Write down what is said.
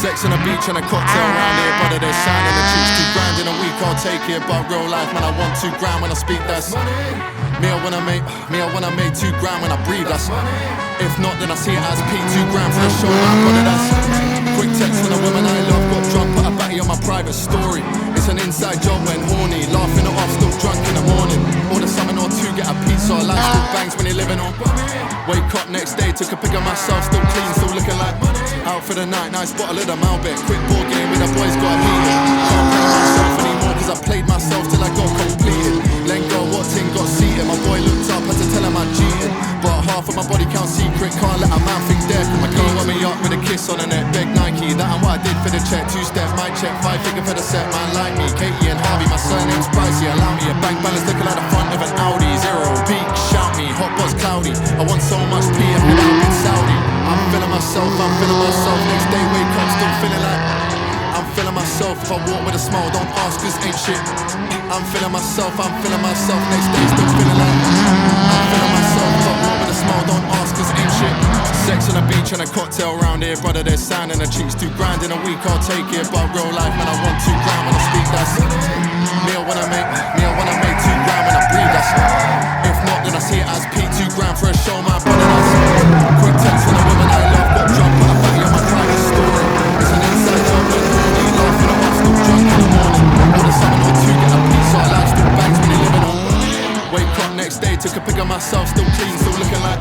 Sex on the beach and a cocktail round here, brother, there's sign in the cheeks. 2 grand in a week, I'll take it, but real life, man, I want 2 grand when I speak, that's money. Me, I wanna make 2 grand when I breathe, that's money. If not, then I see it as P, 2 grand for a show, my brother, that's quick text when a woman I love got drunk, put a batty on my private story. It's an inside job when horny, laughing it off, still drunk in the morning. Order something or 2, get a pizza, life still bangs when you're living on. Wake up next day, took a pic of myself, still clean, still looking like out for the night, nice bottle of the Malbec. Quick ball game with the boys, got heated. Can't play myself anymore, cause I played myself till I got completed. Let go, what thing got seated, my boy looked up, had to tell him I cheated. But half of my body count secret, can't let a man think dead. My girl got me up with a kiss on the neck, beg Nike, that ain't what I did for the check. 2-step, mic check, 5 figure for the set, man like me. Katie and Harvey, my surname's pricey, allow me a bank balance looking like the front of an Audi. 0 peak, shout me, hot buzz cloudy. I want so much P, I feel like I'm in Saudi. I'm feeling myself, next day wake up, still feeling like I'm feeling myself. If I walk with a smile, don't ask, cause ain't shit. I'm feeling myself, next day still feeling like I'm feeling myself. If I walk with a smile, don't ask, cause ain't shit. Sex on the beach and a cocktail round here, brother, there's sand in the cheeks. 2 grand in a week, I'll take it, but real life, man, I want 2 grand when I speak, that's me, I wanna make 2 grand when I breathe, that's if not, then I see it as P, 2 grand for a show, my brother, that's quick text when a woman I love got drunk, put a batty on my private story. It's an inside job when horny, laughing at off, still drunk in the morning. Order something or 2, get a pizza, life still bangs when you're living on. Wake up next day, took a pic of myself, still clean, still looking like